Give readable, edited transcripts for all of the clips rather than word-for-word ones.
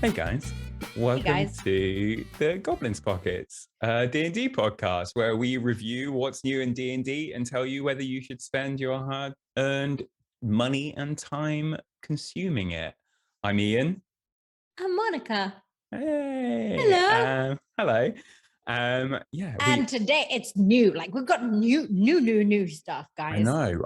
Hey guys, Hey welcome guys. to the Goblins Pockets, D&D podcast, where we review what's new in D&D and tell you whether you should spend your hard-earned money and time consuming it. I'm Ian. I'm Monica. Hey, Hello. hello. Yeah, And today it's new. Like we've got new stuff, I guys. know,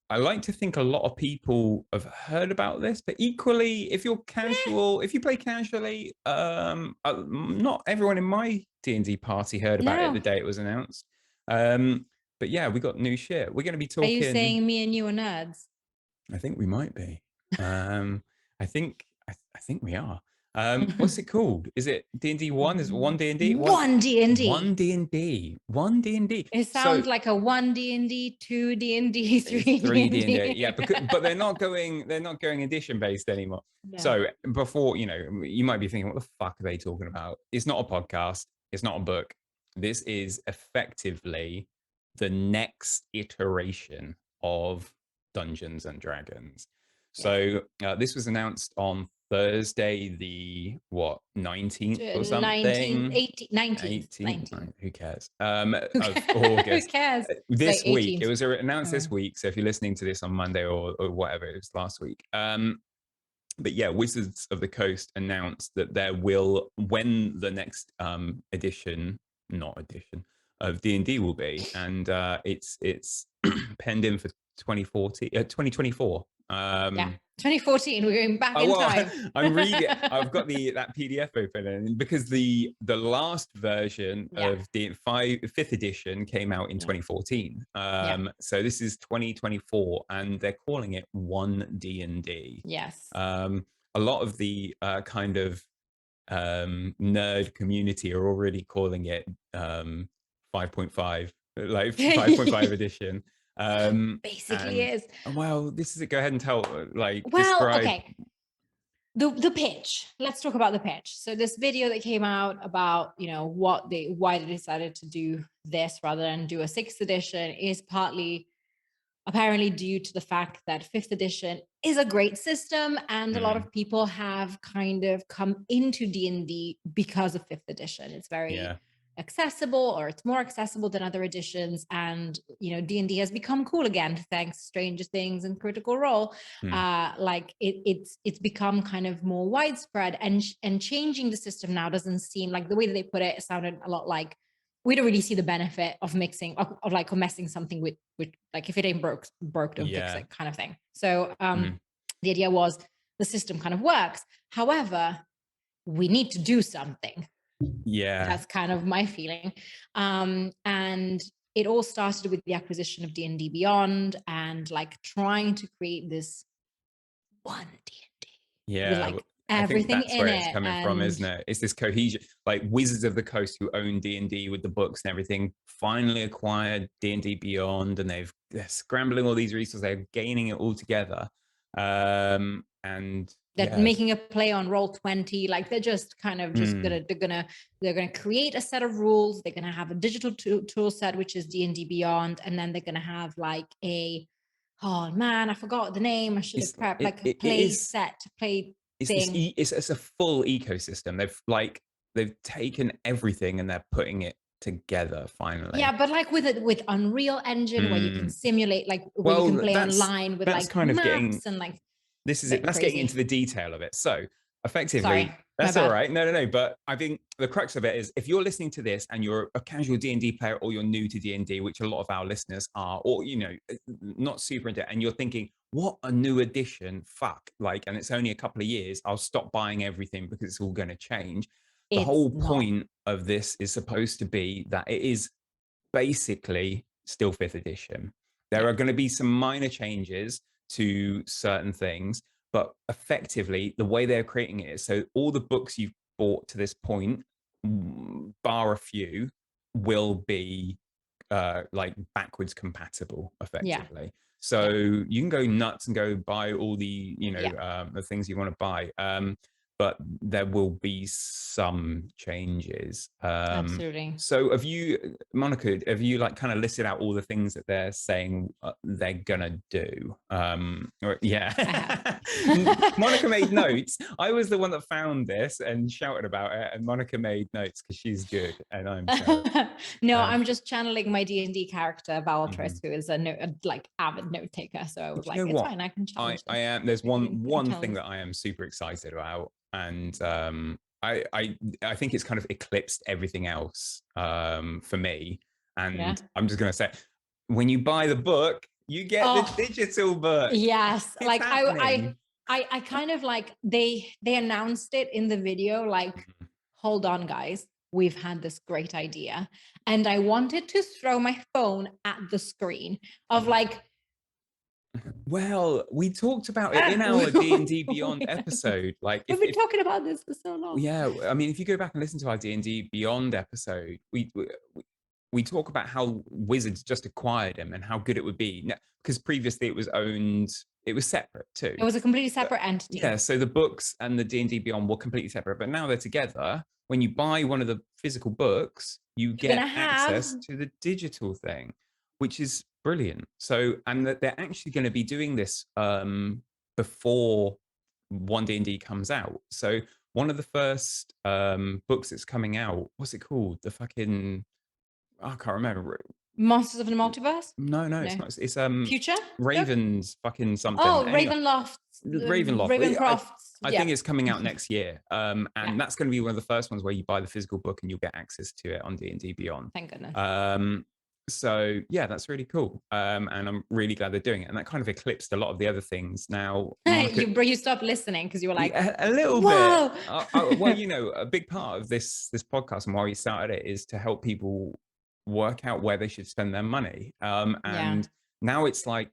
I like to think a lot of people have heard about this, but equally, if you're casual, if you play casually, not everyone in my D&D party heard about it the No. day it was announced. But yeah, we got new shit. We're going to be Are you talking. saying me and you are nerds? I think we might be. I think we are. What's it called? Is it D&D one? Is it one D&D? One One D&D. D&D. One D&D. It So sounds like a one D&D, two D&D, it's three 3D D&D. yeah, but they're not going edition based anymore. No. So before, you might be thinking, what the fuck are they talking about? It's not a podcast, it's not a book. This is effectively the next iteration of Dungeons and Dragons. Yes. So this was announced on Thursday, the 19th or 19th, something. 18th, 19th, 18th, 19th. who cares? Who Of August. cares? It's like This week, it 18th. was announced Oh. this week. So if you're listening to this on Monday or whatever, it was last week. But yeah, Wizards of the Coast announced that there will, when the next not edition of D&D will be, and it's penned in for 2024. Yeah. 2014. We're going back in Well, time. I'm reading. I've got that PDF open, and because the last version Yeah. of the fifth edition came out in 2014, Yeah. so this is 2024, and they're calling it One D&D. Yes. A lot of the kind of nerd community are already calling it 5.5, like 5.5 edition. Basically And is. well, this is it. Go ahead and Well, describe. okay. The pitch. Let's talk about the pitch. So this video that came out about, why they decided to do this rather than do a sixth edition is partly apparently due to the fact that fifth edition is a great system and a lot of people have kind of come into D&D because of fifth edition. It's very accessible, or it's more accessible than other editions, and D&D has become cool again thanks to Stranger Things and Critical Role. It's become kind of more widespread, and changing the system now doesn't seem like, the way that they put it sounded a lot like, we don't really see the benefit of mixing of messing something with like, if it ain't broke, don't fix it kind of thing. So the idea was, the system kind of works, however, we need to do something. That's kind of my feeling. And it all started with the acquisition of D&D Beyond, and like trying to create this one D&D with like everything I think that's in where it's it, coming from, isn't it? It's this cohesion, like Wizards of the Coast, who own D&D with the books and everything, finally acquired D&D Beyond, and they're scrambling all these resources, they're gaining it all together, and that making a play on Roll20. Like, they're just kind of just they're gonna create a set of rules. They're gonna have a digital tool set, which is D&D Beyond, and then they're gonna have like oh man, I forgot the name. I should have prepped, like a play set, play thing. It's a full ecosystem. They've taken everything and they're putting it together finally. Yeah, but like with Unreal Engine, where you can simulate, like where you can play online with like kind of maps and like. This is it. That's getting into the detail of it. So effectively, that's all right. No. But I think the crux of it is, if you're listening to this and you're a casual D&D player, or you're new to D&D, which a lot of our listeners are, or not super into it, and you're thinking, what a new edition, fuck, like, and it's only a couple of years, I'll stop buying everything because it's all going to change. The whole point of this is supposed to be that it is basically still fifth edition. There are going to be some minor changes to certain things, but effectively the way they're creating it is, so all the books you've bought to this point, bar a few, will be like backwards compatible effectively. So you can go nuts and go buy all the the things you want to buy. but there will be some changes. Absolutely. So Monica, have you like kind of listed out all the things that they're saying they're gonna do? Yeah. Monica made notes. I was the one that found this and shouted about it, and Monica made notes because she's good and I'm terrible. No, I'm just channeling my D&D character Valtris, Mm-hmm. who is a like avid note taker. So I was like, it's What? fine, I can challenge I am. There's one thing that I am super excited about, and I think it's kind of eclipsed everything else for me. And I'm just gonna say, when you buy the book, you get the digital book. Yes, It's like happening. I kind of like they announced it in the video, like, hold on, guys, we've had this great idea, and I wanted to throw my phone at the screen of like. Well, we talked about it in our D&D Beyond episode. Like, we've been talking about this for so long. Yeah, I mean, if you go back and listen to our D&D Beyond episode, we talk about how Wizards just acquired him and how good it would be. Because previously it was separate too. It was a completely separate entity. Yeah, so the books and the D&D Beyond were completely separate, but now they're together. When you buy one of the physical books, you get access to the digital thing, which is brilliant. So, and that they're actually going to be doing this before One DnD comes out. So one of the first books that's coming out, what's it called? The fucking, I can't remember. Monsters of the Multiverse? No, it's not. It's Future? Ravens fucking something. Oh, Ravenloft. Ravenloft. I think it's coming out next year. And that's going to be one of the first ones where you buy the physical book and you'll get access to it on D&D Beyond. Thank goodness. So yeah, that's really cool. And I'm really glad they're doing it. And that kind of eclipsed a lot of the other things. Now, Monica, you stopped listening because you were like, a little bit. Well, you know, a big part of this podcast and why we started it is to help people work out where they should spend their money. And now it's like,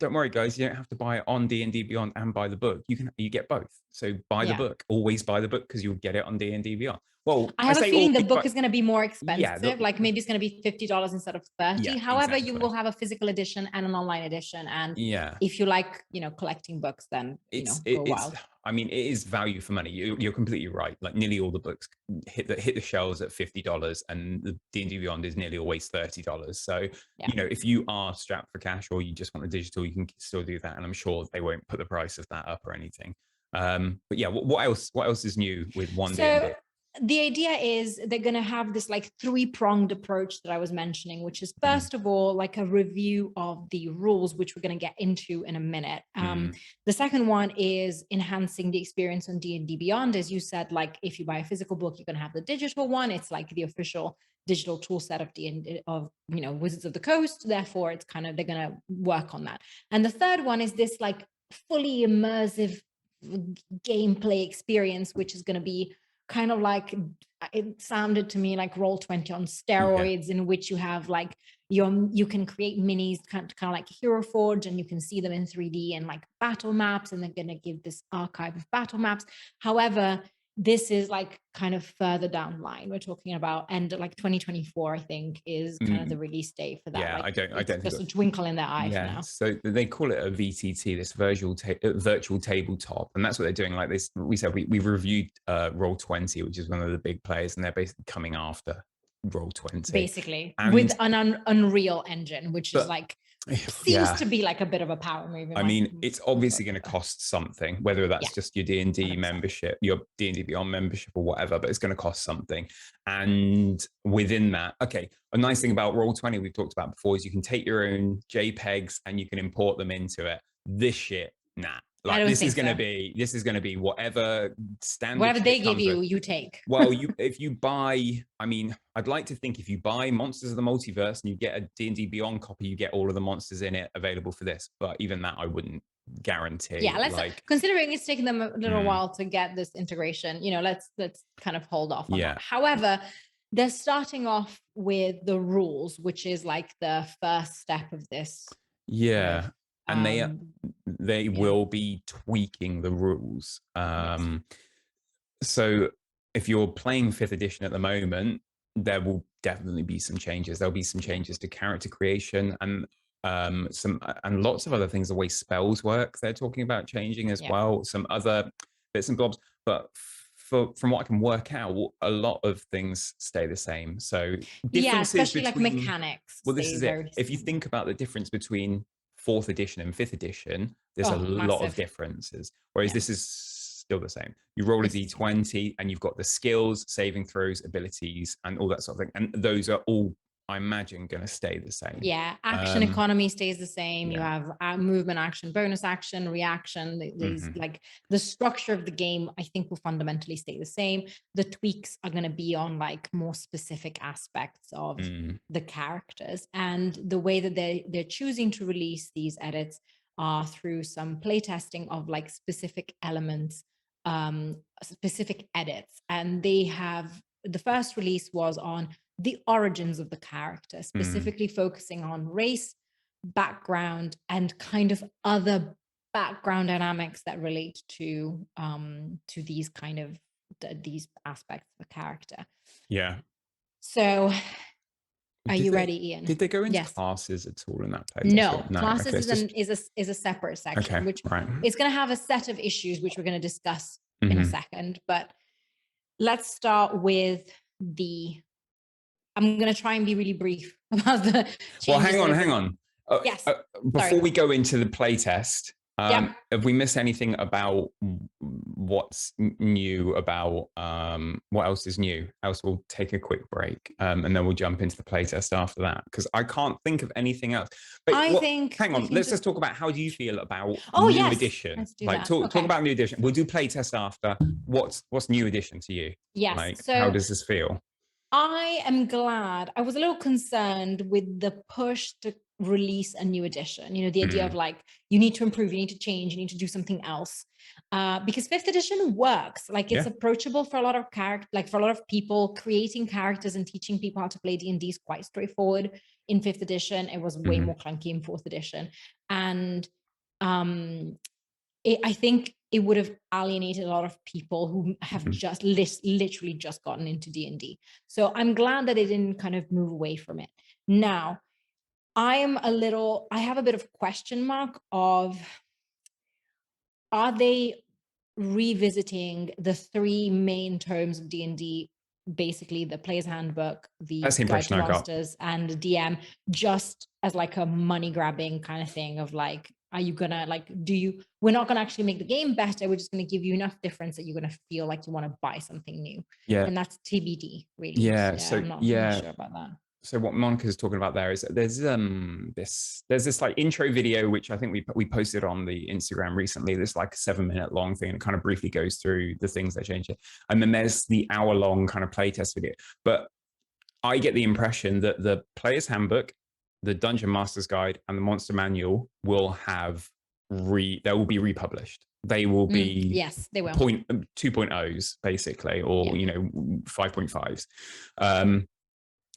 don't worry, guys, you don't have to buy it on D&D Beyond and buy the book. You get both. So buy the book. Always buy the book because you'll get it on D&D Beyond. Well, I have a feeling the book is going to be more expensive. Like maybe it's going to be $50 instead of $30. However, you will have a physical edition and an online edition. And if you like, you know, collecting books, then go wild. I mean, it is value for money. You're completely right. Like nearly all the books hit the shelves at $50, and the D&D Beyond is nearly always $30. So you know, if you are strapped for cash or you just want the digital, you can still do that. And I'm sure they won't put the price of that up or anything. But yeah, what else is new with One DnD? The idea is they're going to have this like three-pronged approach that I was mentioning, which is first of all, like a review of the rules, which we're going to get into in a minute. The second one is enhancing the experience on D&D Beyond. As you said, like if you buy a physical book, you're going to have the digital one. It's like the official digital tool set of D&D, of, you know, Wizards of the Coast. Therefore, it's kind of, they're going to work on that. And the third one is this like fully immersive gameplay experience, which is going to be kind of like, it sounded to me like Roll20 on steroids, in which you have like you can create minis kind of like Hero Forge, and you can see them in 3D and like battle maps, and they're going to give this archive of battle maps. However, this is like kind of further down the line. We're talking about, and like 2024, I think, is kind of the release date for that. Yeah, like, I don't just a twinkle in their eye for now. So they call it a VTT, this virtual tabletop, and that's what they're doing. Like this, we said we've reviewed Roll20, which is one of the big players, and they're basically coming after Roll20, basically, with an Unreal Engine, which is like seems to be like a bit of a power move. I mean, it's obviously going to cost something, whether that's just your D&D membership, your D&D Beyond membership or whatever, but it's going to cost something. And within that, a nice thing about Roll20 we've talked about before is you can take your own JPEGs and you can import them into it. This shit, nah. Like this is going to be whatever standard, whatever they give you, you take. Well, if you buy, I mean, I'd like to think if you buy Monsters of the Multiverse and you get a D&D Beyond copy, you get all of the monsters in it available for this. But even that, I wouldn't guarantee. Yeah, let's considering it's taken them a little while to get this integration. You know, let's kind of hold off on that. However, they're starting off with the rules, which is like the first step of this. Yeah. And they will be tweaking the rules. So if you're playing 5th edition at the moment, there will definitely be some changes. There'll be some changes to character creation and lots of other things. The way spells work, they're talking about changing as well. Some other bits and bobs, but from what I can work out, a lot of things stay the same. So differences especially between, like mechanics. well, this is it. If you think about the difference between 4th edition and 5th edition, there's a lot of differences. Whereas this is still the same. You roll a d20 and you've got the skills, saving throws, abilities, and all that sort of thing. And those are all, I imagine, going to stay the same. Yeah, action economy stays the same. You have movement, action, bonus action, reaction. These like the structure of the game, I think, will fundamentally stay the same. The tweaks are going to be on like more specific aspects of the characters, and the way that they're choosing to release these edits are through some playtesting of like specific elements, specific edits, and they have. The first release was on the origins of the character, specifically focusing on race, background, and kind of other background dynamics that relate to these kind of these aspects of the character. Yeah. So are you ready, Ian? Did they go into classes at all in that place? No, classes is a separate section, which is going to have a set of issues, which we're going to discuss in a second. But let's start with I'm going to try and be really brief about the changes. Well, hang on. Yes. Before we go into the playtest, have we missed anything about what's new about what else is new? Else we'll take a quick break and then we'll jump into the playtest after that, because I can't think of anything else. But hang on, let's just talk about how do you feel about new edition? Like talk about new edition. We'll do playtest after. What's new edition to you? Yes. Like, so how does this feel? I am glad. I was a little concerned with the push to release a new edition. You know, the idea of like, you need to improve, you need to change, you need to do something else. Because 5th edition works. Like, it's approachable for a lot of for a lot of people. Creating characters and teaching people how to play D&D is quite straightforward in 5th edition. It was way more clunky in 4th edition. And I think it would have alienated a lot of people who have just literally just gotten into D&D. So I'm glad that they didn't kind of move away from it. Now, I have a bit of question mark of, are they revisiting the 3 main terms of D&D, basically the player's handbook, the guide to monsters, and the DM, just as like a money grabbing kind of thing of like, are you gonna we're not gonna actually make the game better, we're just gonna give you enough difference that you're gonna feel like you want to buy something new. And that's TBD, really. So I'm not really sure about that. So what Monica's talking about there is there's this like intro video, which I think we posted on the Instagram recently. This like 7-minute long thing, and it kind of briefly goes through the things that change it. And then there's the hour-long kind of playtest video. But I get the impression that the player's handbook, the Dungeon Master's Guide, and the Monster Manual will have they will be republished. They will be yes, they will 2.0s basically, or 5.5s.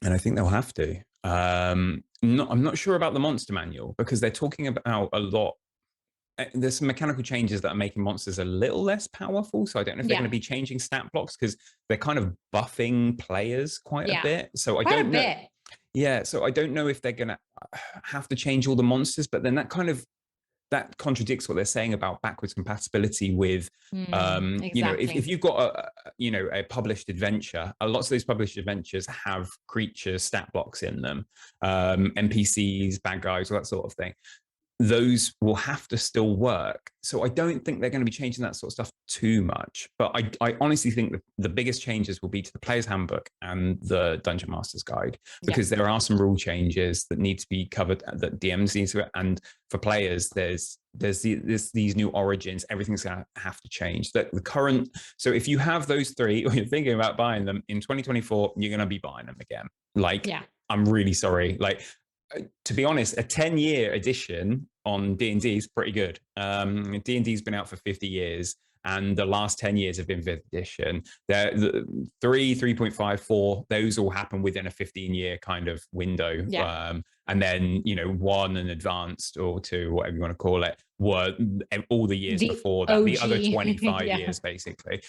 And I think they'll have to. I'm not sure about the Monster Manual, because they're talking about a lot. There's some mechanical changes that are making monsters a little less powerful. So I don't know if they're going to be changing stat blocks, because they're kind of buffing players quite a bit. So I don't know. Yeah, so I don't know if they're going to have to change all the monsters, but then that contradicts what they're saying about backwards compatibility with, if you've got a published adventure, lots of those published adventures have creature stat blocks in them, NPCs, bad guys, all that sort of thing. Those will have to still work. So I don't think they're going to be changing that sort of stuff too much. But I honestly think that the biggest changes will be to the player's handbook and the Dungeon Master's Guide, because there are some rule changes that need to be covered, that DMs need to, and for players, there's these new origins. Everything's going to have to change. So if you have those 3, or you're thinking about buying them in 2024, you're going to be buying them again. I'm really sorry. To be honest, a 10-year edition on D&D is pretty good. D&D's been out for 50 years, and the last 10 years have been 5th edition. The 3, 3.5, 4, those all happen within a 15-year kind of window. And then, 1 and advanced, or 2, whatever you want to call it, were all the years before that, the other 25 years, basically.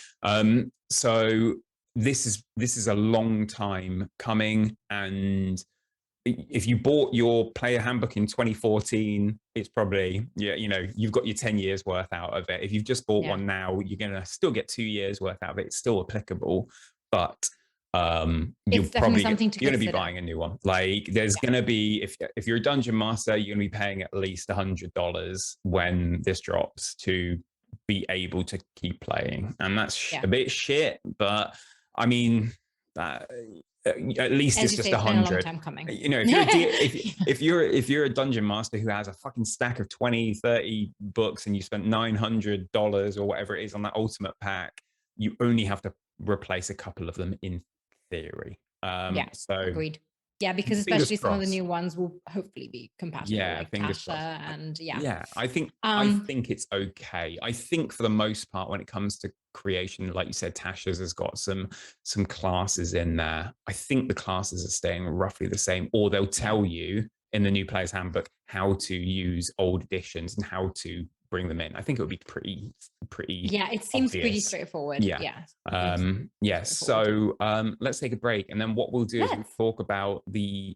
So this is a long time coming, and if you bought your player handbook in 2014, it's probably, you've got your 10 years worth out of it. If you've just bought one now, you're going to still get 2 years worth out of it. It's still applicable, but it's definitely something to you're going to be consider. buying a new one. Like there's going to be, if you're a dungeon master, you're going to be paying at least $100 when this drops to be able to keep playing. And that's a bit shit, but I mean, at least as it's just say, 100. a long time coming. If you're a dungeon master who has a fucking stack of 20, 30 books and you spent $900 or whatever it is on that ultimate pack, you only have to replace a couple of them in theory. So agreed. Yeah, because especially some of the new ones will hopefully be compatible, like Tasha and I think it's okay. I think for the most part, when it comes to creation, like you said, Tasha's has got some classes in there. I think the classes are staying roughly the same, or they'll tell you in the new player's handbook how to use old editions and how to bring them in. I think it would be pretty it seems obvious. Pretty straightforward. So let's take a break, and then what we'll do is we'll talk about the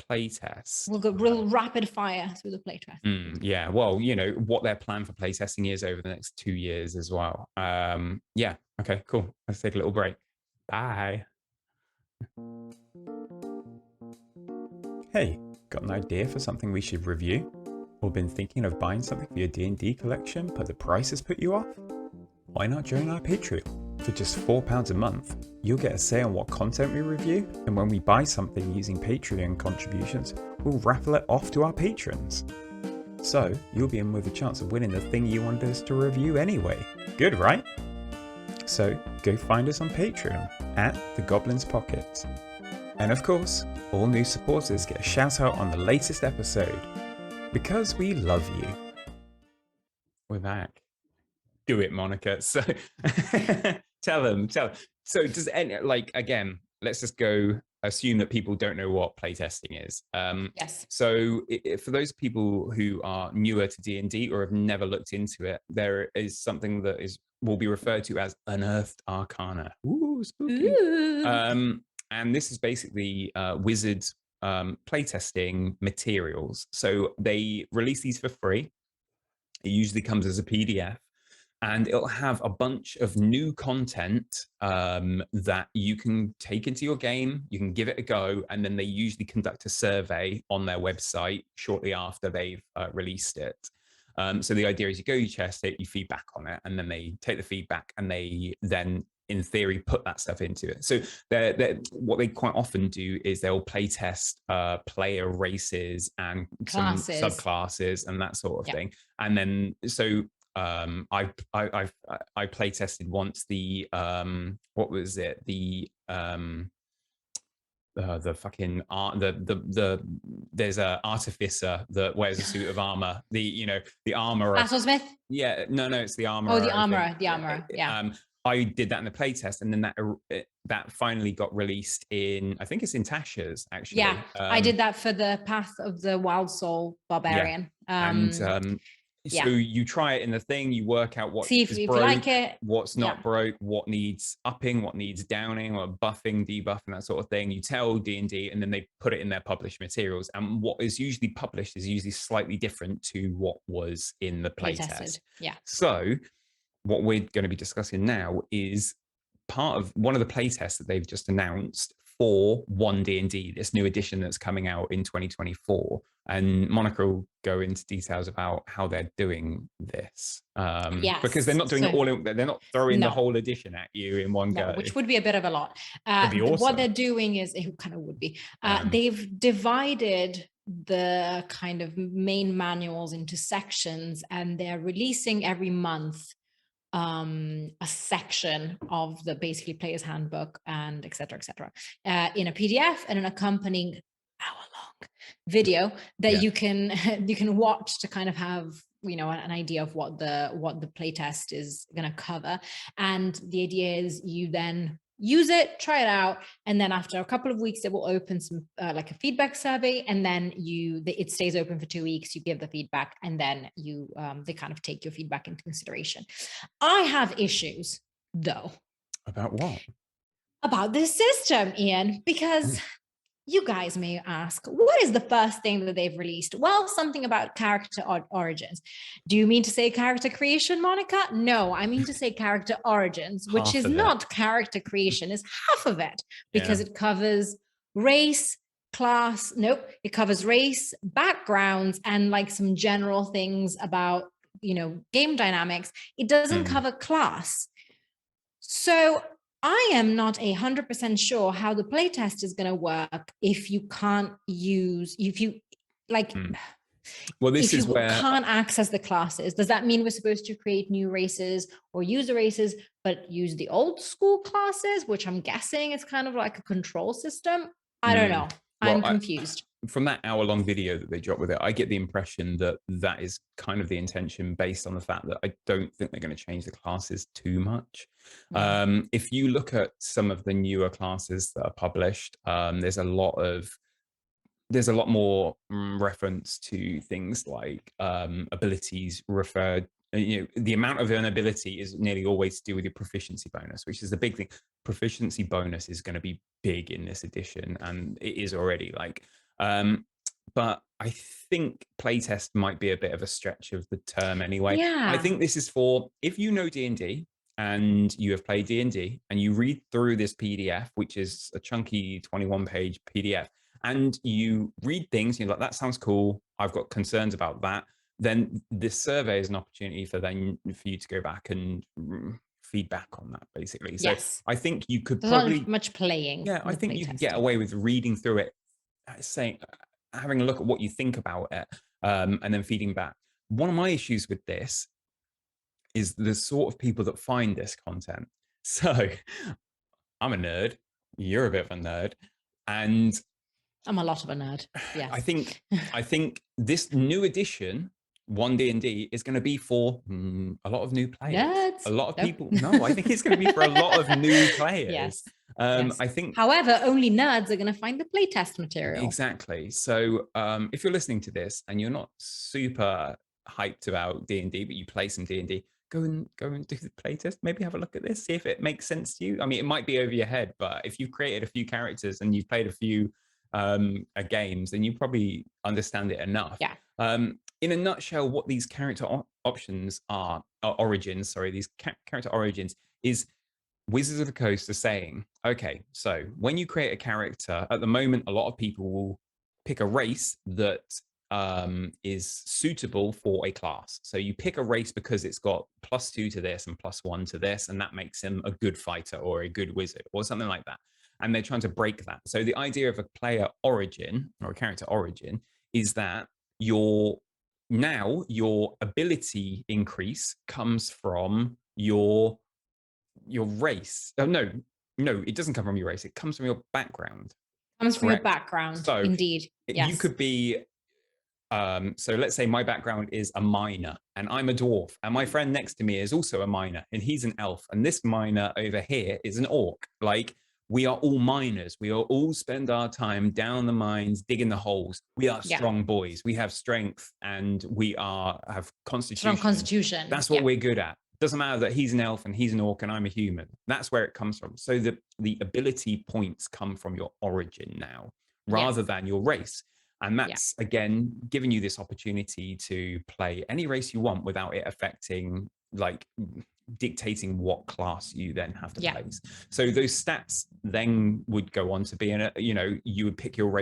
playtest. We'll go real rapid fire through the playtest. Well, what their plan for playtesting is over the next 2 years as well. Okay, cool. Let's take a little break. Bye. Hey, got an idea for something we should review? Or been thinking of buying something for your D&D collection but the price has put you off? Why not join our Patreon? For just £4 a month, you'll get a say on what content we review, and when we buy something using Patreon contributions, we'll raffle it off to our patrons. So, you'll be in with a chance of winning the thing you wanted us to review anyway. Good, right? So, go find us on Patreon at The Goblins Pocket. And of course, all new supporters get a shout out on the latest episode. Because we love you. We're back. Do it, Monica. So tell them. So does again, let's just go assume that people don't know what playtesting is. Yes. So for those people who are newer to D&D or have never looked into it, there is something that will be referred to as unearthed arcana. Ooh, spooky. Ooh. And this is basically wizards playtesting materials. So they release these for free. It usually comes as a PDF, and it'll have a bunch of new content that you can take into your game. You can give it a go, and then they usually conduct a survey on their website shortly after they've released it. So the idea is you go, you test it, you feedback on it, and then they take the feedback and they then, in theory, put that stuff into it. So what they quite often do is they'll play test player races and some subclasses and that sort of thing. And then I play tested once the what was it, the fucking there's a artificer that wears a suit of armor, the armorer. Battlesmith? Yeah, no, it's the armorer. Oh, the armorer. Yeah. I did that in the playtest, and then that finally got released in, I think it's in Tasha's actually. Yeah, I did that for the Path of the Wild Soul Barbarian. So you try it in the thing, you work out what see if you like it, what's not broke, what needs upping, what needs downing, or buffing, debuffing, that sort of thing. You tell D&D, and then they put it in their published materials. And what is usually published is usually slightly different to what was in the playtest. Yeah. So what we're going to be discussing now is part of one of the playtests that they've just announced for One DnD, this new edition that's coming out in 2024. And Monica will go into details about how they're doing this. Because they're not doing it all they're not throwing the whole edition at you in one go. Which would be a bit of a lot. It'd be awesome. What they're doing is, it kind of would be, they've divided the kind of main manuals into sections, and they're releasing every month a section of the basically player's handbook and et cetera, in a PDF and an accompanying hour-long video that you can watch to kind of have an idea of what the playtest is going to cover. And the idea is you then use it, try it out, and then after a couple of weeks, it will open some like a feedback survey, and then it stays open for 2 weeks. You give the feedback, and then they kind of take your feedback into consideration. I have issues, though. About what? About this system, Ian, because you guys may ask, what is the first thing that they've released? Well, something about character origins. Do you mean to say character creation, Monica? No, I mean to say character origins, which is not character creation, is half of it, because it covers race, class. Nope, it covers race, backgrounds, and like some general things about, game dynamics. It doesn't cover class. So I am not 100% sure how the playtest is going to work if you can't use, if you like, well, this is where can't access the classes. Does that mean we're supposed to create new races or user races, but use the old school classes, which I'm guessing is kind of like a control system? I don't know. Well, I'm confused. From that hour-long video that they dropped with it, I get the impression that that is kind of the intention, based on the fact that I don't think they're going to change the classes too much. Yeah. If you look at some of the newer classes that are published, there's a lot more reference to things like abilities referred. The amount of an ability is nearly always to do with your proficiency bonus, which is the big thing. Proficiency bonus is going to be big in this edition, and it is already. But I think playtest might be a bit of a stretch of the term anyway. Yeah. I think this is for, if you know D&D and you have played D&D and you read through this PDF, which is a chunky 21-page PDF, and you read things, you're like, that sounds cool, I've got concerns about that, then this survey is an opportunity for you to go back and feedback on that, basically. So yes. I think you could probably... not much playing. Yeah, I think you could get away with reading through it, saying, having a look at what you think about it, and then feeding back. One of my issues with this is the sort of people that find this content. So I'm a nerd, you're a bit of a nerd, and I'm a lot of a nerd. Yeah. I think this new edition, One DnD, is going to be for a lot of new players. Nerds. A lot of people. No, I think it's going to be for a lot of new players. Yes. Yes. I think. However, only nerds are going to find the playtest material. Exactly. So if you're listening to this and you're not super hyped about D&D, but you play some D&D, go and do the playtest. Maybe have a look at this, see if it makes sense to you. I mean, it might be over your head, but if you've created a few characters and you've played a few games, then you probably understand it enough. Yeah. In a nutshell, what these character origins is Wizards of the Coast are saying, okay, so when you create a character, at the moment, a lot of people will pick a race that is suitable for a class. So you pick a race because it's got +2 to this and +1 to this, and that makes him a good fighter or a good wizard or something like that. And they're trying to break that. So the idea of a player origin or a character origin is that your ability increase comes from your race. Oh, no, it doesn't come from your race. It comes from your background. Comes from your background. So indeed, yes. You could be. So let's say my background is a miner and I'm a dwarf, and my friend next to me is also a miner and he's an elf, and this miner over here is an orc. Like, we are all miners. We all spend our time down the mines, digging the holes. We are strong boys. We have strength, and we have constitution. Strong constitution. That's what we're good at. Doesn't matter that he's an elf and he's an orc and I'm a human. That's where it comes from. So the ability points come from your origin now, rather than your race. And that's, again, giving you this opportunity to play any race you want without it affecting, like, dictating what class you then have to play. So those stats then would go on to be you would pick your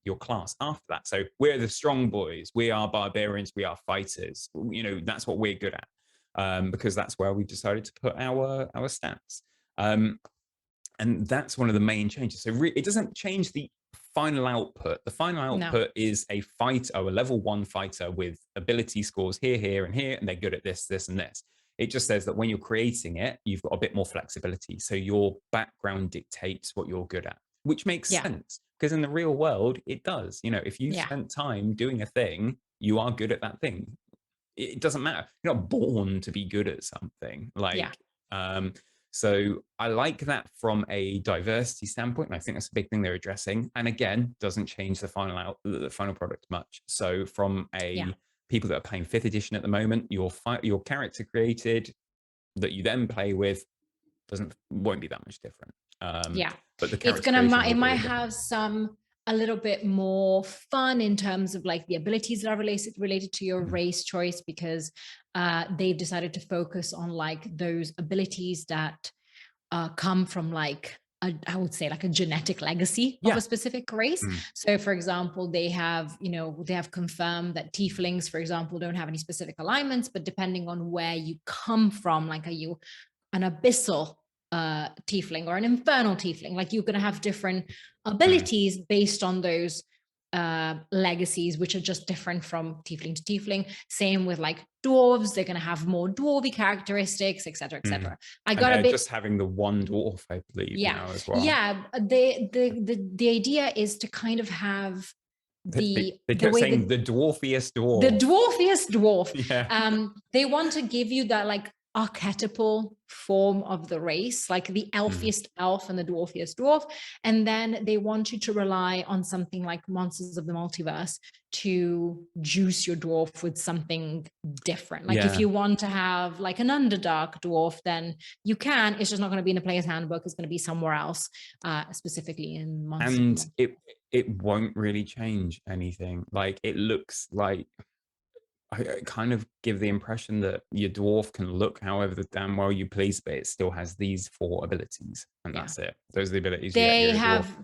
your class after that. So we're the strong boys, we are barbarians, we are fighters. That's what we're good at, because that's where we decided to put our stats. And that's one of the main changes. So it doesn't change the final output. The final output is a fighter, a level 1 fighter with ability scores here, and here, and they're good at this, this, and this. It just says that when you're creating it, you've got a bit more flexibility. So your background dictates what you're good at, which makes sense, because in the real world, it does. If you spent time doing a thing, you are good at that thing. It doesn't matter. You're not born to be good at something. So I like that from a diversity standpoint, and I think that's a big thing they're addressing. And again, doesn't change the final product much. So from people that are playing 5th edition at the moment, your character created that you then play with won't be that much different. Yeah, But the it's character gonna creation it will be might a different. have some a little bit more fun in terms of like the abilities that are related to your race choice, because they've decided to focus on like those abilities that come from like I would say like a genetic legacy of a specific race. So for example, they have confirmed that tieflings, for example, don't have any specific alignments, but depending on where you come from, like are you an abyssal tiefling or an infernal tiefling, like you're going to have different abilities based on those legacies, which are just different from tiefling to tiefling. Same with like dwarves, they're going to have more dwarvy characteristics, etc., etc. I got a bit just having the one dwarf, I believe, now as well. Yeah, the idea is to kind of have They kept saying the dwarfiest dwarf. The dwarfiest dwarf. Yeah. They want to give you that like archetypal form of the race, like the elfiest elf and the dwarfiest dwarf. And then they want you to rely on something like Monsters of the Multiverse to juice your dwarf with something different. Like if you want to have like an Underdark dwarf, then you can. It's just not going to be in the player's handbook. It's going to be somewhere else, specifically in Monsters. And it won't really change anything. Like it looks like I kind of give the impression that your dwarf can look however the damn well you please, but it still has these 4 abilities, and that's it. Those are the abilities they have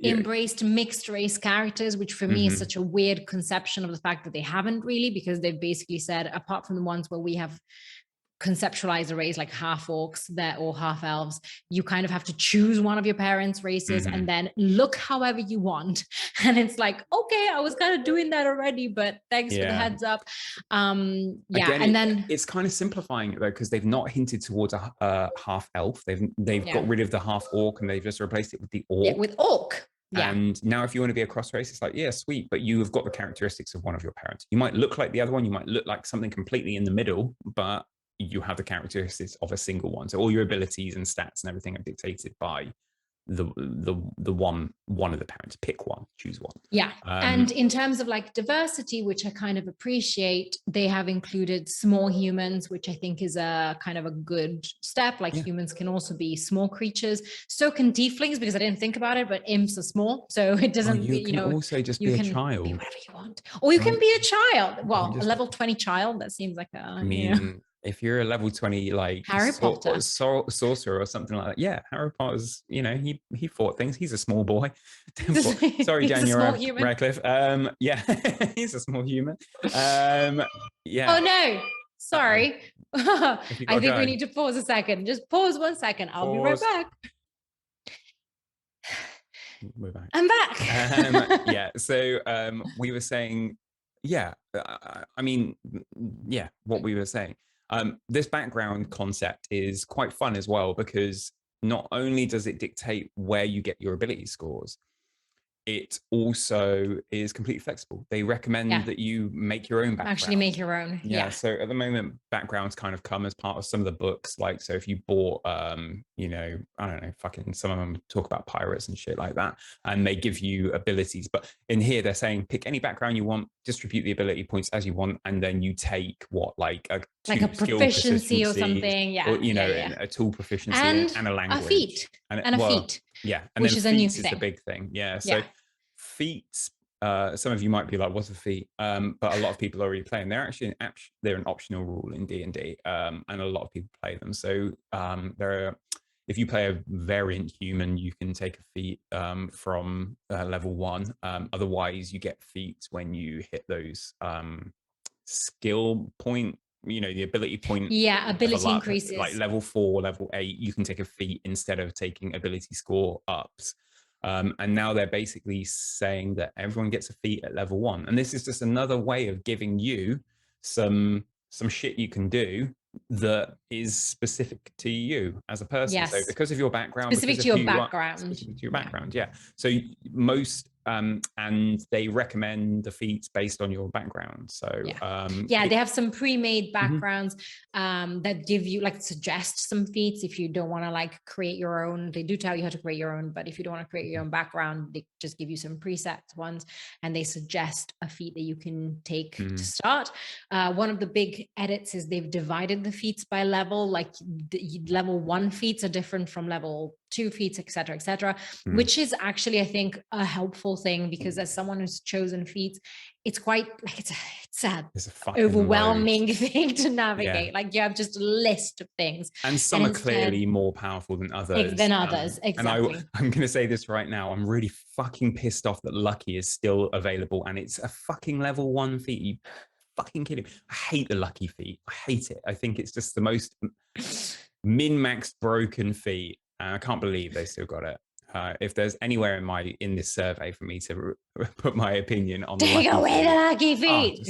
embraced mixed race characters, which for me is such a weird conception of the fact that they haven't really, because they've basically said, apart from the ones where we have conceptualize a race like half orcs there or half elves, you kind of have to choose one of your parents' races and then look however you want. And it's like, okay, I was kind of doing that already, but thanks for the heads up. Again, and then it's kind of simplifying it though, because they've not hinted towards a half elf. They've got rid of the half orc and they've just replaced it with the orc. With orc. And now if you want to be a cross race, it's like, yeah, sweet, but you have got the characteristics of one of your parents. You might look like the other one, you might look like something completely in the middle, but you have the characteristics of a single one. So all your abilities and stats and everything are dictated by the one of the parents. Pick one, choose one. And in terms of like diversity, which I kind of appreciate, they have included small humans, which I think is a kind of a good step. Like humans can also be small creatures, so can tieflings, because I didn't think about it, but imps are small, so it doesn't you can also just be a child, be whatever you want, or you can be a child. Well, a level 20 child, that seems like I mean, if you're a level 20 like Harry Potter sorcerer or something like that, Harry Potter's, he fought things. He's a small boy. Sorry, Daniel Radcliffe. He's a small human. Oh no, sorry. I think we need to pause a second. Just pause 1 second. I'll be right back. We're back. I'm back. So we were saying, what we were saying. This background concept is quite fun as well, because not only does it dictate where you get your ability scores, it also is completely flexible. They recommend that you make your own background. Actually make your own. So at the moment, backgrounds kind of come as part of some of the books. Like, so if you bought, I don't know, fucking some of them talk about pirates and shit like that, and they give you abilities. But in here, they're saying pick any background you want, distribute the ability points as you want, and then you take a proficiency or something. Or, a tool proficiency and a language. A feat. And a feat. Yeah. And which then is a new feats thing. is the big thing. So feats, some of you might be like, what's a feat? But a lot of people are already playing. They're actually they're an optional rule in D&D, and a lot of people play them. So if you play a variant human, you can take a feat from level 1. Otherwise, you get feats when you hit those skill point, the ability point. Ability increases. Like level 4, level 8, you can take a feat instead of taking ability score ups. And now they're basically saying that everyone gets a feat at level 1. And this is just another way of giving you some shit you can do that is specific to you as a person. So because of your background, specific to your background. So most and they recommend the feats based on your background. So they have some pre-made backgrounds that give you, like, suggest some feats if you don't want to like create your own. They do tell you how to create your own, but if you don't want to create your own background, they just give you some preset ones, and they suggest a feat that you can take to start. One of the big edits is they've divided the feats by level. Like the level 1 feats are different from level 2 feats, etc., which is actually, I think, a helpful thing, because as someone who's chosen feats, it's quite like it's a overwhelming thing to navigate. Like you have just a list of things, and some are clearly more powerful than others. Exactly. And I'm going to say this right now. I'm really fucking pissed off that Lucky is still available, and it's a fucking level 1 feat. You fucking kidding me? I hate the Lucky feat. I hate it. I think it's just the most min-maxed broken feat. And I can't believe they still got it. If there's anywhere in this survey for me to put my opinion on take the away the Lucky feat,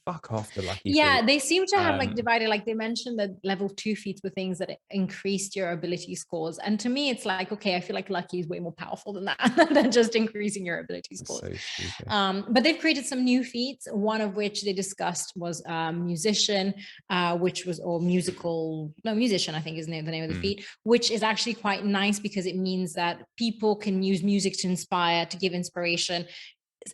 fuck off the Lucky feat. They seem to have like divided, like they mentioned that level 2 feats were things that increased your ability scores, and to me it's like, okay, I feel like Lucky is way more powerful than that than just increasing your ability scores. So but they've created some new feats, one of which they discussed was musician, which was musician, I think is the name of the feat, which is actually quite nice because it means that people can use music to inspire, to give inspiration,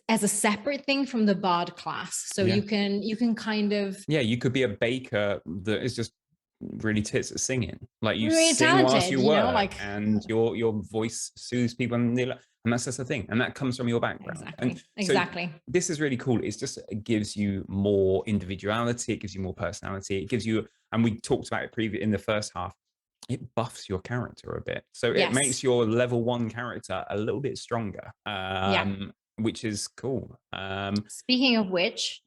as a separate thing from the bard class. So you can kind of you could be a baker that is just really tits at singing, like you really sing talented, whilst you work, like, and your voice soothes people, and that's just the thing, and that comes from your background. Exactly. So this is really cool. It gives you more individuality, it gives you more personality, it gives you, and we talked about it in the first half, it buffs your character a bit, so it makes your level 1 character a little bit stronger, which is cool. Speaking of which,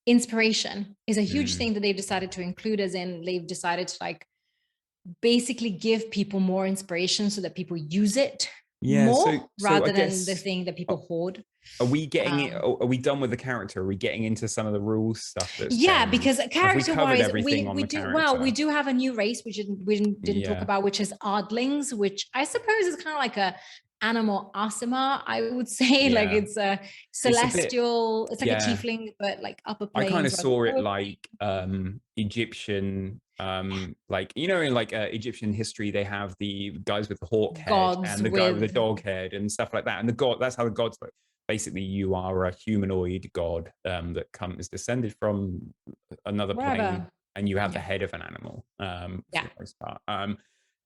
inspiration is a huge thing that they've decided to include, as in they've decided to like basically give people more inspiration so that people use it more rather than the thing that people hoard. Are we getting it? Are we done with the character? Are we getting into some of the rules stuff? Because character-wise, we do have a new race which we didn't talk about, which is Ardlings, which I suppose is kind of like a animal Asima, I would say. Like it's a celestial, it's like a tiefling, but like upper planes. I kind of saw it like Egyptian, like, you know, in like Egyptian history, they have the guys with the hawk head and the guy with the dog head and stuff like that. And that's how the gods work. Basically, you are a humanoid god that is descended from another plane, and you have the head of an animal. For the most part.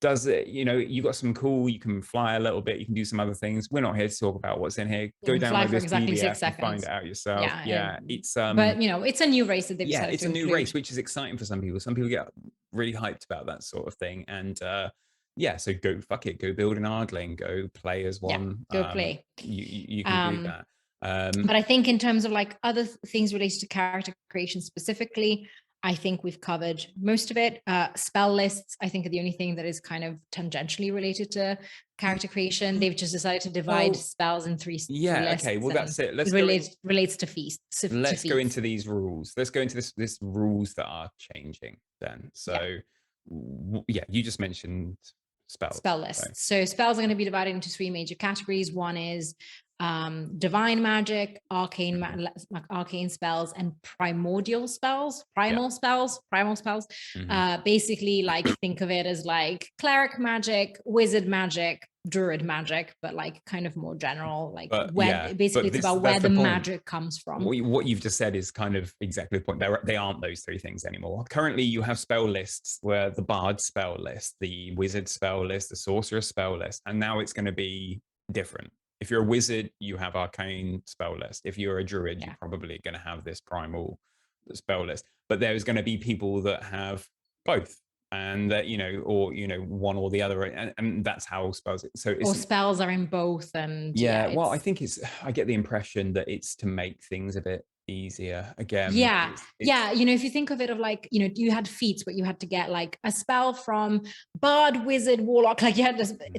Does it, you got some cool, you can fly a little bit, you can do some other things. We're not here to talk about what's in here. Go download this PDF and find it out yourself. It's but it's a new race that they've decided it's to a new include. race, which is exciting for some people. Some people get really hyped about that sort of thing, and so go build an Ardling, go play as one. Go play. You can do that. But I think in terms of like other things related to character creation specifically, I think we've covered most of it. Spell lists, I think, are the only thing that is kind of tangentially related to character creation. They've just decided to divide spells in 3 lists. Okay. Well, that's it. Relates to feasts. Let's go into these rules. Let's go into this rules that are changing then. So, you just mentioned spells. Spell lists. So spells are going to be divided into 3 major categories. One is divine magic, arcane spells, and primordial spells. Primal spells. Basically, like, think of it as like cleric magic, wizard magic, druid magic, but like kind of more general, like it's about where the magic comes from. What you've just said is kind of exactly the point. They aren't those 3 things anymore. Currently, you have spell lists where the bard spell list, the wizard spell list, the sorcerer spell list, and now it's going to be different. If you're a wizard, you have arcane spell list. If you're a druid, you're probably going to have this primal spell list. But there's going to be people that have both, and that one or the other, and that's how spells. Spells are in both, and well, I think I get the impression that it's to make things a bit easier again. If you think of it of like, you had feats, but you had to get like a spell from bard, wizard, warlock, like you had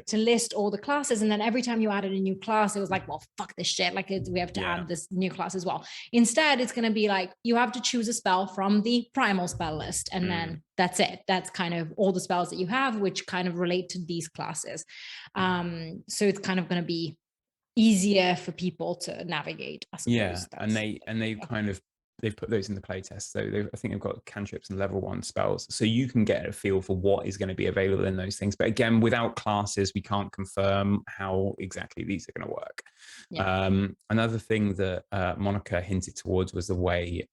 to list all the classes, and then every time you added a new class, it was like, well, fuck this shit, like we have to add this new class as well. Instead, it's going to be like you have to choose a spell from the primal spell list, and then that's it. That's kind of all the spells that you have, which kind of relate to these classes. So it's kind of going to be easier for people to navigate, I suppose. They've put those in the playtest. So I think they've got cantrips and level 1 spells, so you can get a feel for what is going to be available in those things. But again, without classes, we can't confirm how exactly these are going to work. Another thing that Monica hinted towards was the way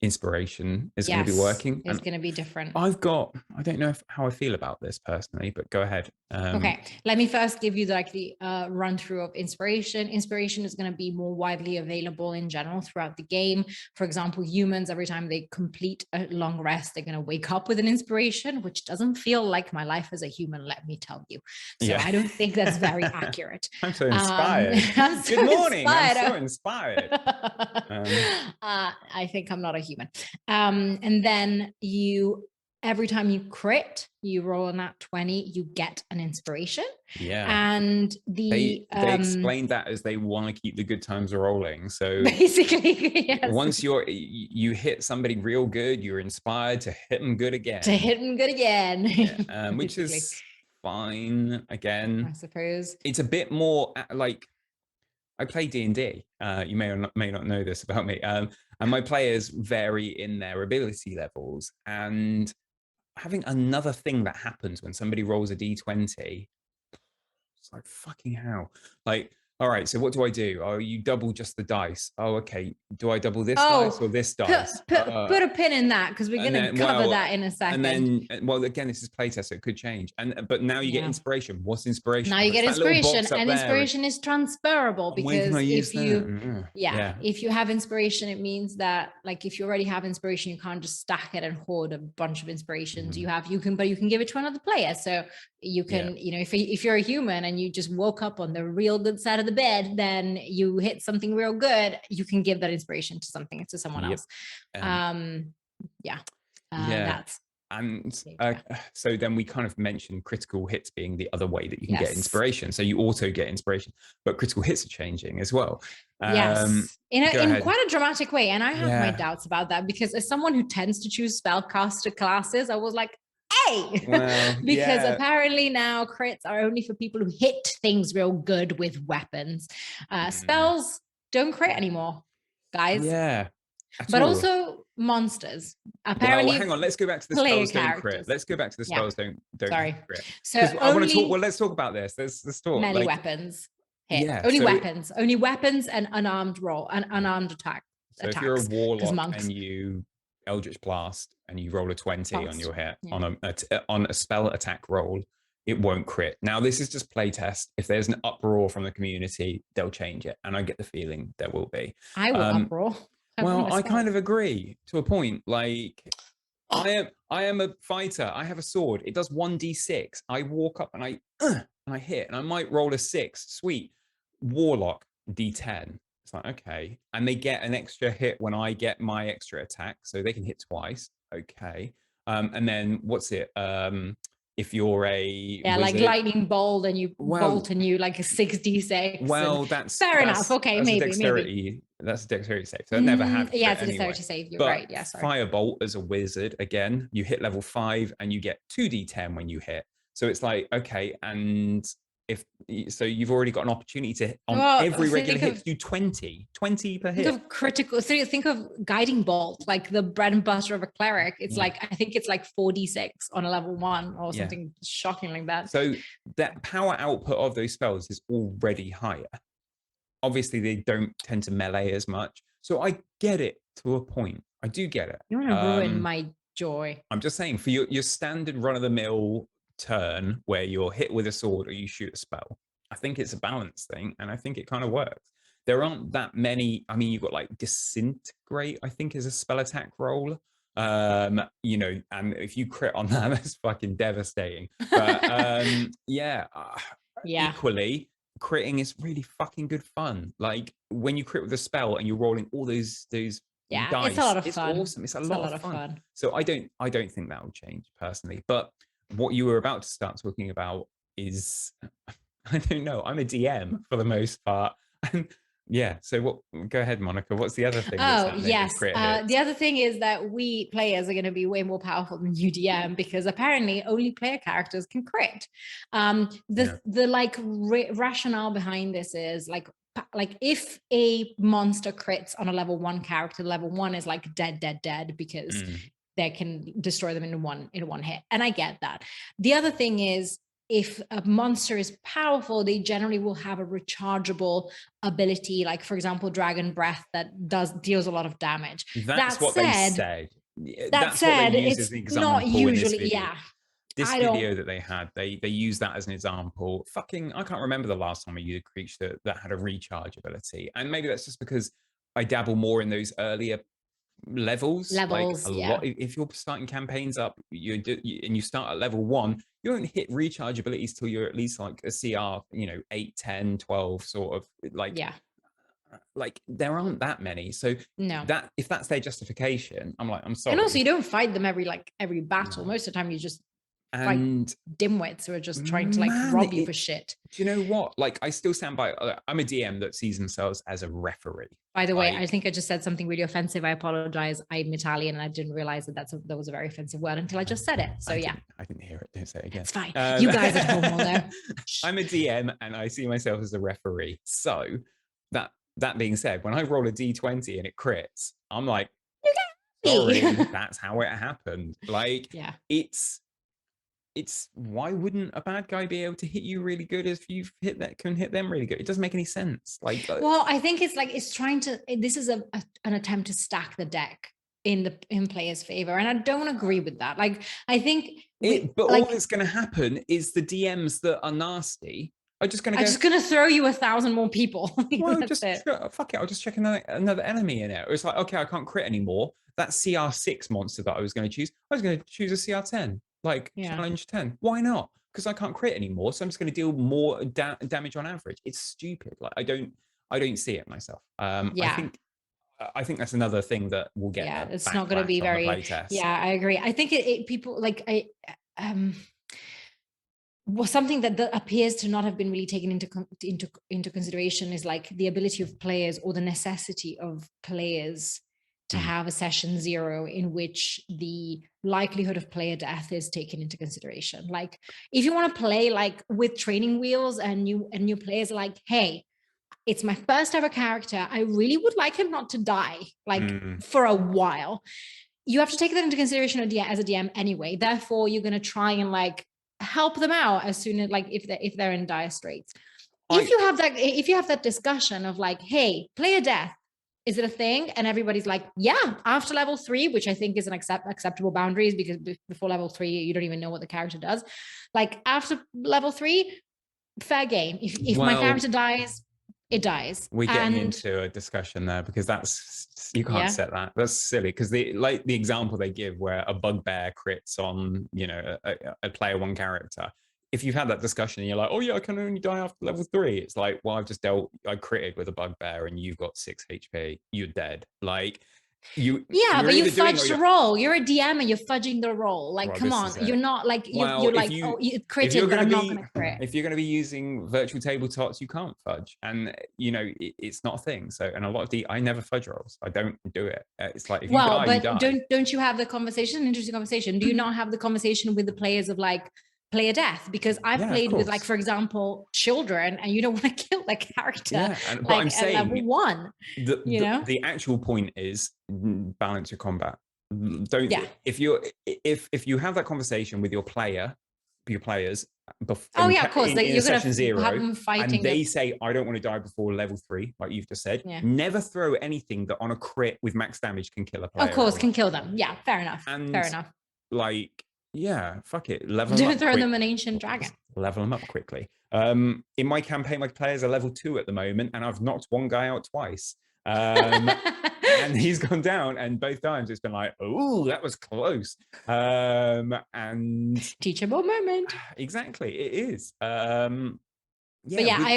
inspiration is going to be working. It's going to be different. I don't know how I feel about this personally, but go ahead. Okay, let me first give you the run through of inspiration. Inspiration is going to be more widely available in general throughout the game. For example, humans, every time they complete a long rest, they're going to wake up with an inspiration, which doesn't feel like my life as a human, let me tell you. So I don't think that's very accurate. I'm so inspired. I'm so Good morning. Inspired. I'm so inspired. I think I'm not a human. And then every time you crit, you roll a nat 20, you get an inspiration. Yeah. And they explained that as they want to keep the good times rolling. So basically, yes. Once you hit somebody real good, you're inspired to hit them good again. Yeah, which is fine. Again, I suppose. It's a bit more like, I play D&D. You may or may not know this about me. And my players vary in their ability levels. And having another thing that happens when somebody rolls a D20, it's like, fucking hell. Like, all right, so what do I do? Oh, you double just the dice. Oh, okay. Do I double this dice or this dice? Put a pin in that, because we're going to cover that in a second. And then, well, again, this is playtest, so it could change. But now you get inspiration. What's inspiration? Now you get inspiration, and inspiration is transferable, because if you have inspiration, it means that, like, if you already have inspiration, you can't just stack it and hoard a bunch of inspirations. You can give it to another player. So you can, if you're a human and you just woke up on the real good side of the bed, then you hit something real good, you can give that inspiration to someone else. That's so then we kind of mentioned critical hits being the other way that you can get inspiration. So you auto get inspiration, but critical hits are changing as well. In quite a dramatic way. And I have my doubts about that, because as someone who tends to choose spellcaster classes, I was like, because apparently now crits are only for people who hit things real good with weapons. Spells don't crit anymore, guys. But also monsters. Apparently, hang on. Let's go back to the spells don't crit. Let's go back to the spells don't crit. So I want to talk. Well, let's talk about this. Let's talk. Melee weapons hit. Only weapons and unarmed attacks. So if you're a warlock and you Eldritch Blast and you roll a 20 on your hit on a spell attack roll, it won't crit. Now, this is just playtest. If there's an uproar from the community, they'll change it, and I get the feeling there will be. I will uproar. I kind of agree to a point. Like, I am a fighter. I have a sword. It does 1d6. I walk up and I hit, and I might roll a 6. Sweet. Warlock D10. It's like, okay. And they get an extra hit when I get my extra attack, so they can hit twice. Okay. And then what's it? If you're a wizard, like lightning bolt, and you bolt, and you like a 6d6. Well, that's fair enough. Okay, maybe. That's a dexterity save. So I never have. Yeah, it's a dexterity save. You're right. Yeah, sorry. Firebolt as a wizard, again, you hit level 5 and you get 2d10 when you hit. So it's like, okay, and you've already got an opportunity to every regular hit to do 20 per hit. Think of critical. So think of guiding bolt, like the bread and butter of a cleric. It's like, I think it's like 4d6 on a level 1 or something shocking like that. So that power output of those spells is already higher. Obviously, they don't tend to melee as much. So I get it to a point. I do get it. You want to ruin my joy. I'm just saying, for your standard run-of-the-mill turn where you're hit with a sword or you shoot a spell, I think it's a balance thing, and I think it kind of works. There aren't that many. I mean, you've got like Disintegrate, I think, is a spell attack roll. And if you crit on that, that's fucking devastating. But equally, critting is really fucking good fun. Like when you crit with a spell and you're rolling all those dice, it's a lot of fun. It's awesome. It's a lot of fun. So I don't think that will change personally. But what you were about to start talking about is, I don't know. I'm a DM for the most part. So go ahead, Monica. What's the other thing? The other thing is that we players are going to be way more powerful than UDM, because apparently only player characters can crit. Rationale behind this is like if a monster crits on a level 1 character, level 1 is like dead, because they can destroy them in one hit. And I get that. The other thing is, if a monster is powerful, they generally will have a rechargeable ability, like, for example, Dragon Breath, that deals a lot of damage. That's what they said. That said, it's not usually, this video that they had, they use that as an example. Fucking, I can't remember the last time I used a creature that had a recharge ability. And maybe that's just because I dabble more in those earlier levels. Like a lot, if you're starting campaigns up, and you start at level 1, you don't hit recharge abilities till you're at least like a CR, 8, 10, 12 sort of like, like there aren't that many. So that if that's their justification, I'm like, I'm sorry. And also you don't fight them every battle. Most of the time you just fight dimwits who are just trying to rob you for shit. Do you know what? Like, I still stand by, I'm a DM that sees themselves as a referee. By the way, I think I just said something really offensive. I apologize. I'm Italian and I didn't realize that that was a very offensive word until I just said it. So I didn't hear it. Don't say it again. It's fine. You guys at home will know. I'm a DM and I see myself as a referee. So that being said, when I roll a D20 and it crits, I'm like, sorry, that's how it happened. Like, it's why wouldn't a bad guy be able to hit you really good if you can hit them really good? It doesn't make any sense. Like, well, I think it's trying to. This is an attempt to stack the deck in players' favor, and I don't agree with that. Like, I think, but all that's going to happen is the DMs that are nasty are just going to. I'm just going to throw you 1,000 more people. Well, fuck it. I'll just check another enemy in it. It's like, okay, I can't crit anymore. That CR6 monster that I was going to choose, I was going to choose a CR10. Like challenge 10. Why not? Because I can't crit anymore, so I'm just going to deal more damage on average. It's stupid. Like I don't see it myself. I think that's another thing that will get. Yeah, it's not going to be very. Yeah, I agree. I think people like well, something that appears to not have been really taken into consideration is like the ability of players or the necessity of players to have a session 0 in which the likelihood of player death is taken into consideration. Like if you want to play like with training wheels and new players are like, hey, it's my first ever character, I really would like him not to die like for a while. You have to take that into consideration as a DM anyway. Therefore, you're going to try and like help them out as soon as like if they're in dire straits. If you have that discussion of like, hey, player death, is it a thing? And everybody's like, yeah, after level 3, which I think is an acceptable boundaries, because before level 3, you don't even know what the character does. Like after level 3, fair game. If my character dies, it dies. We're getting into a discussion there because you can't set that. That's silly because the example they give where a bugbear crits on, a player 1 character. If you've had that discussion and you're like, oh yeah, I can only die after level 3. It's like, well, I critted with a bugbear and you've got 6 HP. You're dead. Like but you fudged the roll. You're a DM and you're fudging the roll. Like, come on. You're not like, you're like, you critted, but I'm not going to crit. If you're going to be using virtual tabletops, you can't fudge. And, it's not a thing. So, and a lot of I never fudge rolls. I don't do it. It's like, if you die, you die. Don't you have the conversation? Interesting conversation. Do you not have the conversation with the players of like, player death? Because I've played with like, for example, children, and you don't want to kill their character. Yeah, but I'm saying level 1. The actual point is balance your combat. If you have that conversation with your players before of course, like you're session 0 have them fighting and they say I don't want to die before level 3, like you've just said, never throw anything that on a crit with max damage can kill a player. Of course, can kill them. Yeah, fair enough. Like, yeah, fuck it. Don't throw them an ancient dragon. Level them up quickly. In my campaign, my players are level 2 at the moment, and I've knocked one guy out twice. And he's gone down, and both times it's been like, oh, that was close. And teachable moment. Exactly, it is. I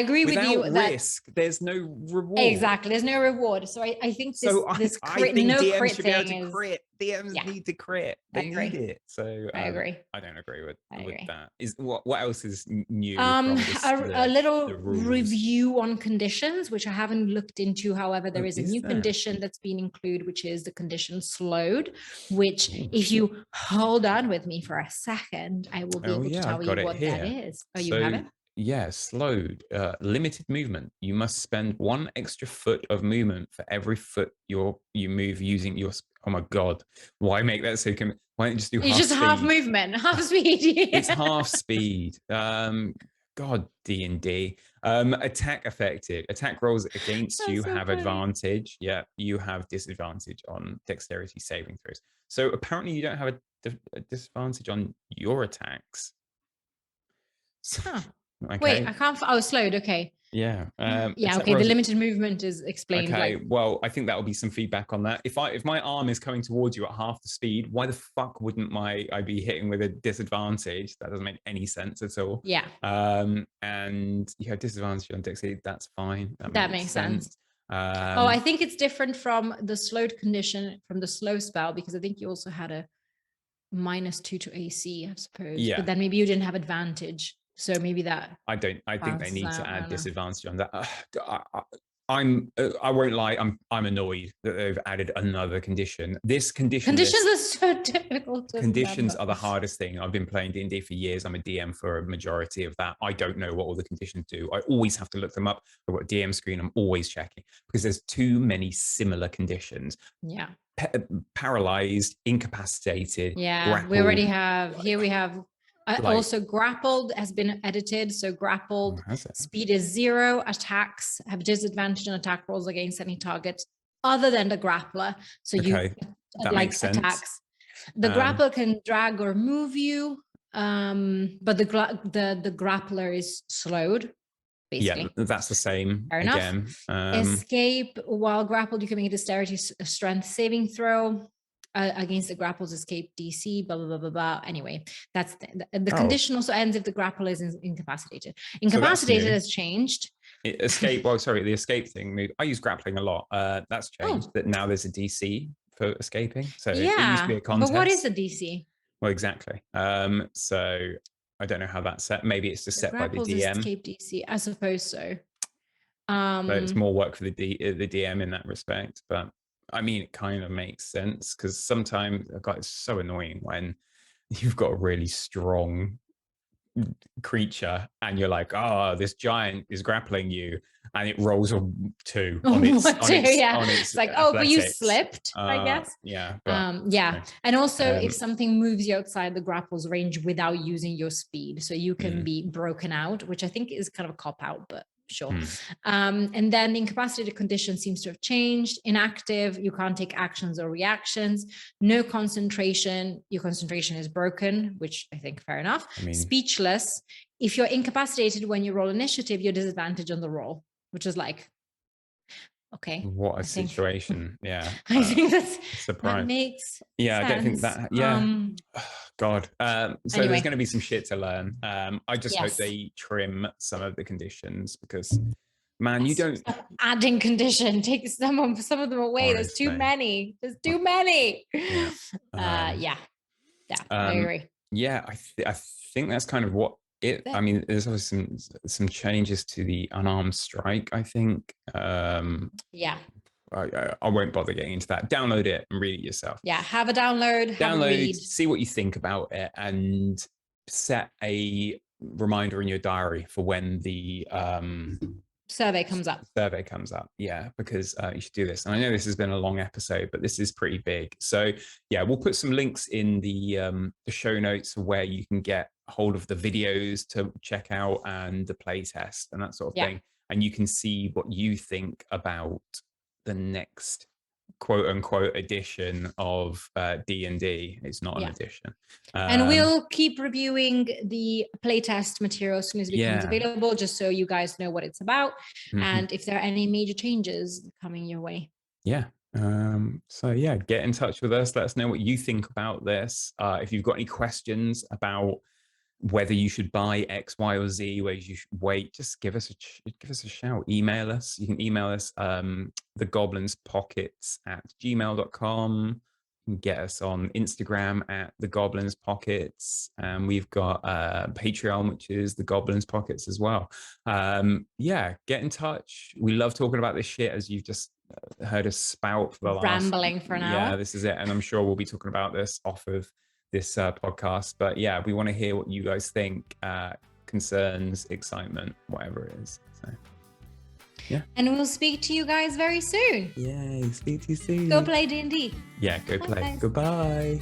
agree with you. Without risk, there's no reward. Exactly, there's no reward. So I think this crit, think no DMs crit should be able thing to crit. DMs need to crit. They need it. So I agree. I don't agree with that. Is what else is new? A little review on conditions, which I haven't looked into. However, there is a new condition that's been included, which is the condition slowed. Which, if you hold on with me for a second, I will be able to tell you what that is. Oh, you have it? Yeah, slowed. Limited movement. You must spend 1 extra foot of movement for every foot you move using your. Oh my god! Why make that so? Why don't you just do? It's just half movement, half speed. It's half speed. God, D&D. Attack affected. Attack rolls against you have advantage. Yeah, you have disadvantage on dexterity saving throws. So apparently you don't have disadvantage on your attacks. Huh. Okay. Wait, I can't. Oh, slowed. Okay. Yeah. Yeah. Okay. The limited movement is explained. Okay. Like, well, I think that'll be some feedback on that. If my arm is coming towards you at half the speed, why the fuck wouldn't I be hitting with a disadvantage? That doesn't make any sense at all. yeah. And you have disadvantage on dexterity. That's fine. That makes sense. Oh, I think it's different from the slowed condition from the slow spell, because I think you also had a -2 to AC, I suppose. Yeah. But then maybe you didn't have advantage. So maybe that. I think they need to add I don't know. disadvantage on that. I won't lie. I'm annoyed that they've added another condition. This condition. Conditions are so difficult. Conditions are the hardest thing. I've been playing D&D for years. I'm a DM for a majority of that. I don't know what all the conditions do. I always have to look them up. I've got a DM screen. I'm always checking because there's too many similar conditions. Yeah. Paralyzed, incapacitated. Yeah. grappled. We already have. Here we have. Also, grappled has been edited. So grappled speed is 0. Attacks have disadvantage on attack rolls against any target other than the grappler. So you like attacks. The grappler can drag or move you, but the grappler is slowed. Basically. Yeah, that's the same. Fair enough. Escape while grappled, you can make a dexterity strength saving throw. Against the grapple's escape DC, blah, blah, blah, blah, blah. Anyway, that's the condition also ends if the grappler is incapacitated. Incapacitated has changed. Escape, the escape thing. I use grappling a lot. That's changed. That now there's a DC for escaping. So it used to be a contest. But what is a DC? Well, exactly. So I don't know how that's set. Maybe it's just set by the DM. Escape DC, I suppose so. But it's more work for the DM in that respect. But I mean, it kind of makes sense because sometimes, God, it's so annoying when you've got a really strong creature and you're like, oh, this giant is grappling you, and it rolls a 2 on its, it's like, oh, but you slipped, I guess. Yeah. And also if something moves you outside the grapple's range without using your speed, so you can be broken out, which I think is kind of a cop out, but sure. And then the incapacitated condition seems to have changed. Inactive, you can't take actions or reactions. No concentration, your concentration is broken, which I think fair enough. Speechless, if you're incapacitated when you roll initiative, you're disadvantaged on the roll, which is like, okay. What a situation. Yeah. I think that makes sense. I don't think that, God. So anyway, there's going to be some shit to learn. I just hope they trim some of the conditions because, man, you don't adding condition. Take some of them away. Honestly. There's too many. I agree. Yeah, I think that's kind of what it. I mean, there's obviously some changes to the unarmed strike. I think. I won't bother getting into that. Download it and read it yourself. Yeah, have a download, see what you think about it, and set a reminder in your diary for when the survey comes up. Yeah, because you should do this. And I know this has been a long episode, but this is pretty big. So yeah, we'll put some links in the show notes where you can get hold of the videos to check out and the play test and that sort of thing. And you can see what you think about the next quote unquote edition of D&D. It's not an edition. And we'll keep reviewing the playtest material as soon as it becomes available, just so you guys know what it's about and if there are any major changes coming your way. So get in touch with us. Let us know what you think about this. If you've got any questions about whether you should buy X, Y, or Z, whether you should wait, just give us a shout. Email us. You can email us thegoblinspockets@gmail.com. You can get us on Instagram @thegoblinspockets. And we've got Patreon, which is the Goblins Pockets as well. Get in touch. We love talking about this shit, as you've just heard us spout for the last rambling for an hour. Yeah, this is it. And I'm sure we'll be talking about this off of this podcast, but we want to hear what you guys think, concerns, excitement, whatever it is. So and we'll speak to you guys very soon. Yay, speak to you soon. Go play D&D. Go play. Goodbye.